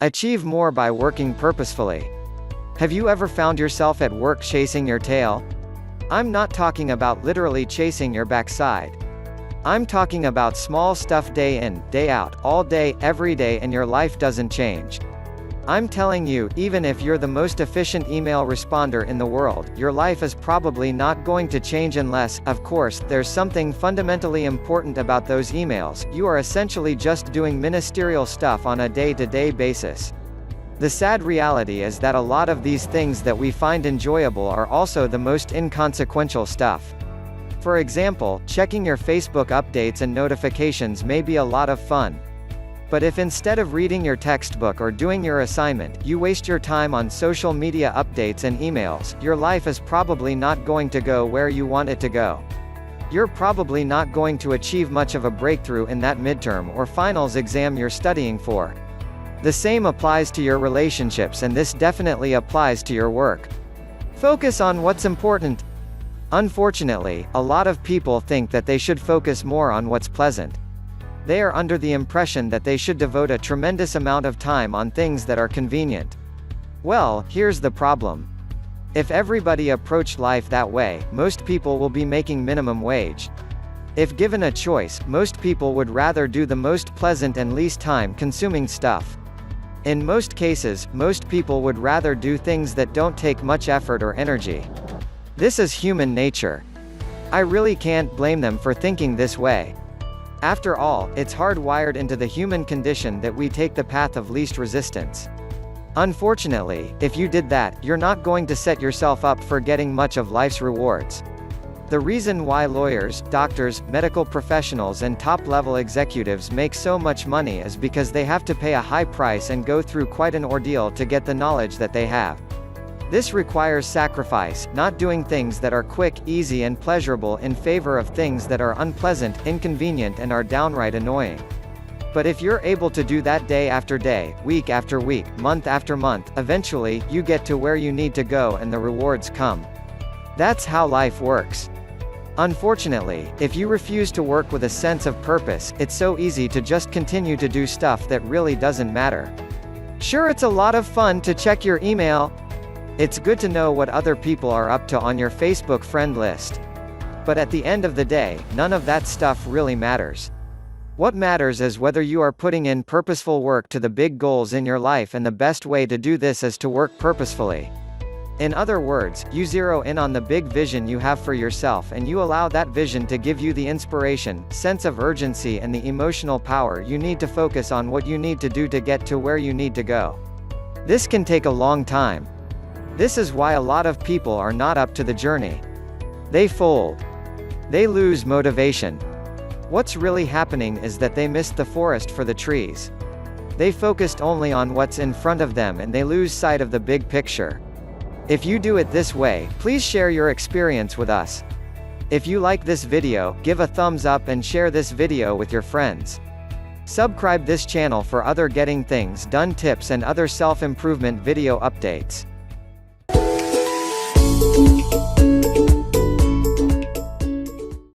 Achieve more by working purposefully. Have you ever found yourself at work chasing your tail? I'm not talking about literally chasing your backside. I'm talking about small stuff day in, day out, all day, every day, and your life doesn't change. I'm telling you, even if you're the most efficient email responder in the world, your life is probably not going to change unless, of course, there's something fundamentally important about those emails. You are essentially just doing ministerial stuff on a day-to-day basis. The sad reality is that a lot of these things that we find enjoyable are also the most inconsequential stuff. For example, checking your Facebook updates and notifications may be a lot of fun. But if instead of reading your textbook or doing your assignment, you waste your time on social media updates and emails, your life is probably not going to go where you want it to go. You're probably not going to achieve much of a breakthrough in that midterm or finals exam you're studying for. The same applies to your relationships, and this definitely applies to your work. Focus on what's important. Unfortunately, a lot of people think that they should focus more on what's pleasant. They are under the impression that they should devote a tremendous amount of time on things that are convenient. Well, here's the problem. If everybody approached life that way, most people will be making minimum wage. If given a choice, most people would rather do the most pleasant and least time-consuming stuff. In most cases, most people would rather do things that don't take much effort or energy. This is human nature. I really can't blame them for thinking this way. After all, it's hardwired into the human condition that we take the path of least resistance. Unfortunately, if you did that, you're not going to set yourself up for getting much of life's rewards. The reason why lawyers, doctors, medical professionals, and top-level executives make so much money is because they have to pay a high price and go through quite an ordeal to get the knowledge that they have. This requires sacrifice, not doing things that are quick, easy, and pleasurable in favor of things that are unpleasant, inconvenient, and are downright annoying. But if you're able to do that day after day, week after week, month after month, eventually, you get to where you need to go and the rewards come. That's how life works. Unfortunately, if you refuse to work with a sense of purpose, it's so easy to just continue to do stuff that really doesn't matter. Sure, it's a lot of fun to check your email. It's good to know what other people are up to on your Facebook friend list. But at the end of the day, none of that stuff really matters. What matters is whether you are putting in purposeful work to the big goals in your life, and the best way to do this is to work purposefully. In other words, you zero in on the big vision you have for yourself, and you allow that vision to give you the inspiration, sense of urgency, and the emotional power you need to focus on what you need to do to get to where you need to go. This can take a long time. This is why a lot of people are not up to the journey. They fold. They lose motivation. What's really happening is that they missed the forest for the trees. They focused only on what's in front of them, and they lose sight of the big picture. If you do it this way, please share your experience with us. If you like this video, give a thumbs up and share this video with your friends. Subscribe this channel for other getting things done tips and other self-improvement video updates.